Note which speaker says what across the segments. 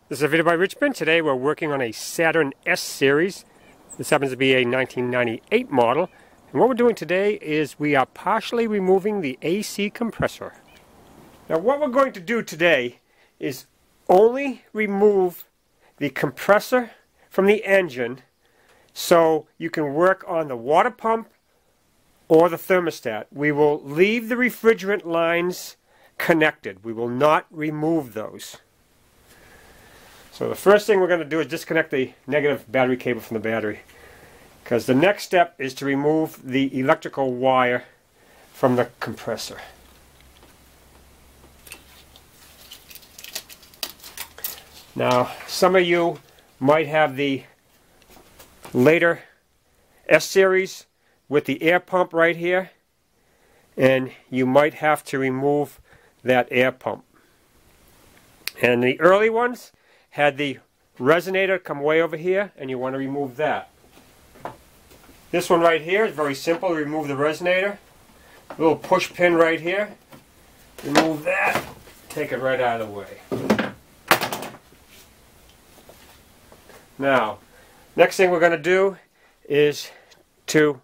Speaker 1: This is a video by Richmond. Today we're working on a Saturn S series. This happens to be a 1998 model. And what we're doing today is we are partially removing the AC compressor. Now what we're going to do today is only remove the compressor from the engine so you can work on the water pump or the thermostat. We will leave the refrigerant lines connected. We will not remove those. So the first thing we're going to do is disconnect the negative battery cable from the battery, because the next step is to remove the electrical wire from the compressor. Now some of you might have the later S series with the air pump right here, and you might have to remove that air pump. And the early ones had the resonator come way over here, and you want to remove that. This one right here is very simple. Remove the resonator. A little push pin right here. Remove that. Take it right out of the way. Now, next thing we're going to do is to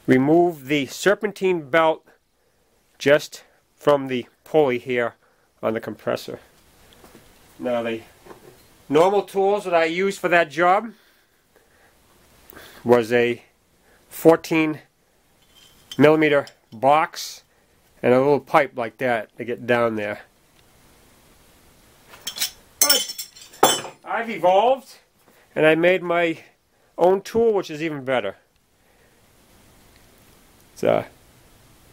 Speaker 1: remove the serpentine belt just from the pulley here on the compressor. Now the normal tools that I used for that job was a 14 millimeter box and a little pipe like that to get down there. But I've evolved and I made my own tool, which is even better. It's a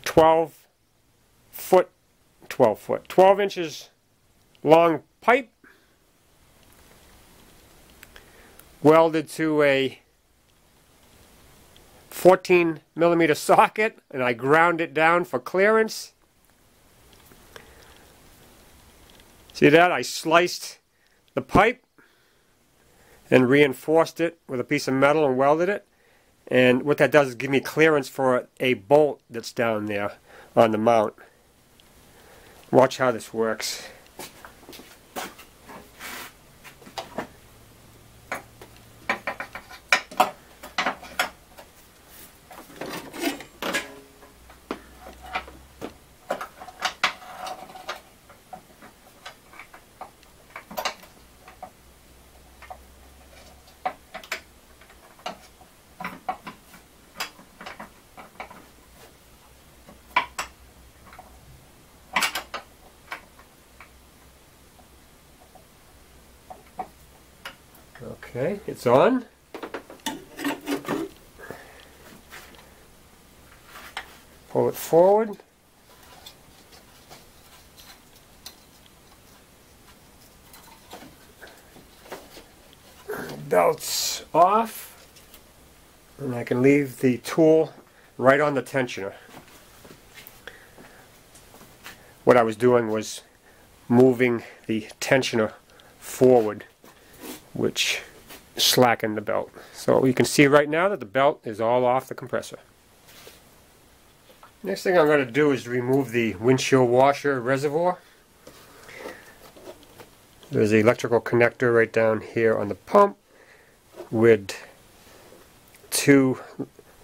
Speaker 1: 12 inches long pipe welded to a 14 millimeter socket, and I ground it down for clearance. See that? I sliced the pipe and reinforced it with a piece of metal and welded it, and what that does is give me clearance for a bolt that's down there on the mount. Watch how this works. Okay, it's on. Pull it forward. Belt's off. And I can leave the tool right on the tensioner. What I was doing was moving the tensioner forward, which slackened the belt. So you can see right now that the belt is all off the compressor. Next thing I'm going to do is remove the windshield washer reservoir. There's the electrical connector right down here on the pump with two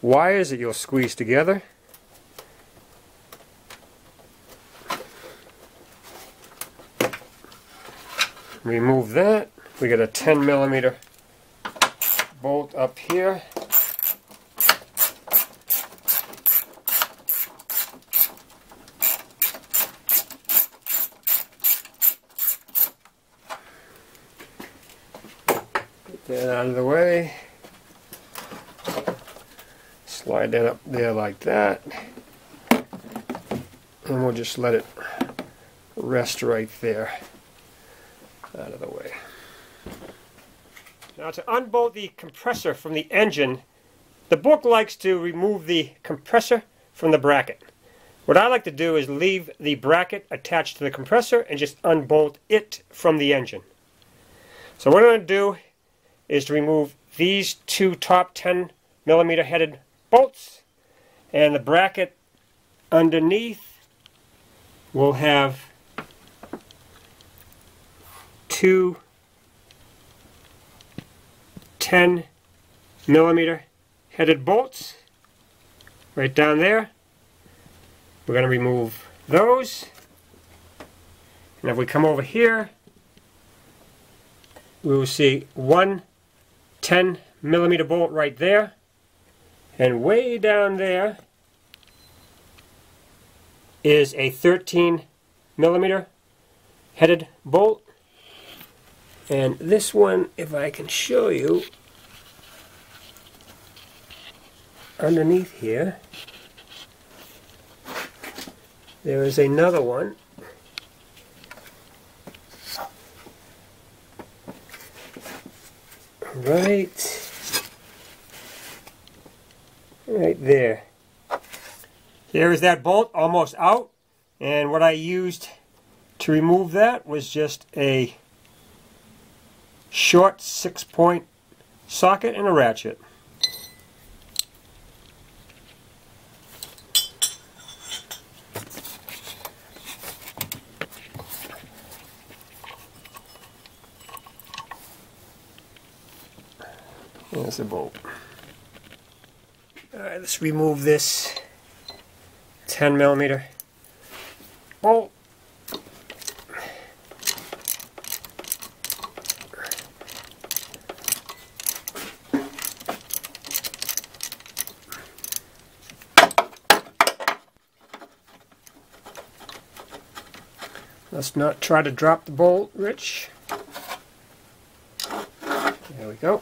Speaker 1: wires that you'll squeeze together. Remove that. We got a 10 millimeter bolt up here. Get that out of the way. Slide that up there like that. And we'll just let it rest right there. Out of the way. Now to unbolt the compressor from the engine, the book likes to remove the compressor from the bracket. What I like to do is leave the bracket attached to the compressor and just unbolt it from the engine. So what I'm going to do is to remove these two top 10 millimeter headed bolts, and the bracket underneath will have two 10mm headed bolts right down there. We're going to remove those. And if we come over here, we will see one 10mm bolt right there. And way down there is a 13mm headed bolt. And this one, if I can show you, underneath here, there is another one. Right there. There is that bolt almost out, and what I used to remove that was just a short 6-point socket and a ratchet. There's the bolt. Alright, let's remove this 10mm bolt. Let's not try to drop the bolt, Rich. There we go.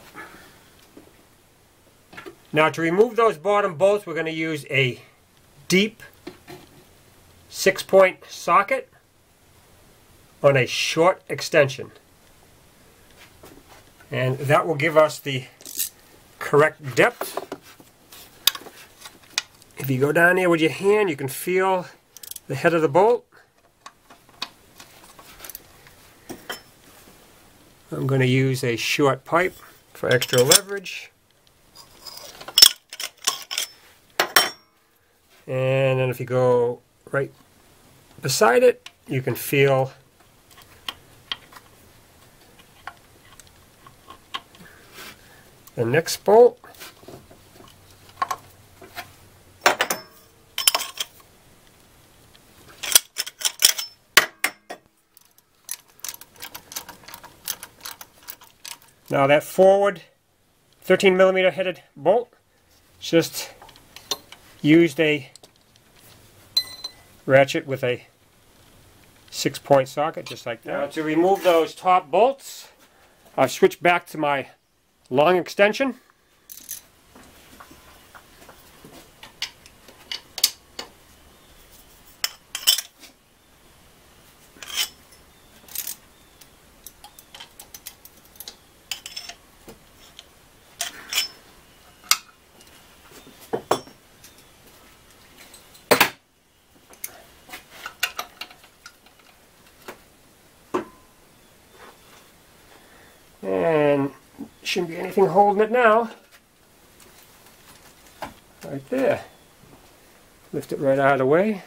Speaker 1: Now to remove those bottom bolts, we're going to use a deep 6-point socket on a short extension. And that will give us the correct depth. If you go down there with your hand, you can feel the head of the bolt. I'm going to use a short pipe for extra leverage. And then if you go right beside it, you can feel the next bolt. Now that forward 13mm headed bolt just used a ratchet with a 6-point socket, just like that. Now to remove those top bolts, I've switched back to my long extension. And shouldn't be anything holding it now. Right there. Lift it right out of the way.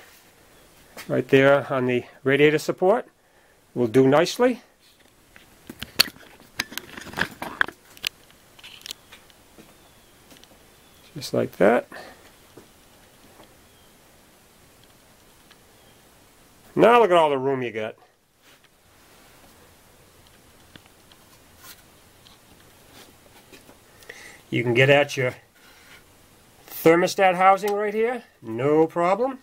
Speaker 1: Right there on the radiator support. Will do nicely. Just like that. Now look at all the room you got. You can get at your thermostat housing right here, no problem.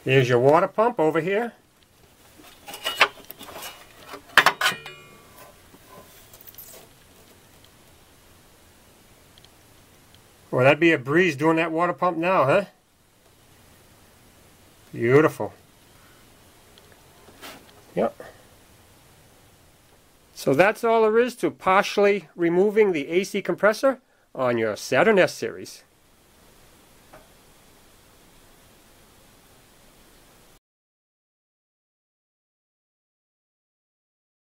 Speaker 1: Here's your water pump over here. Well, that'd be a breeze doing that water pump now, huh? Beautiful. Yep. So that's all there is to partially removing the AC compressor on your Saturn S series.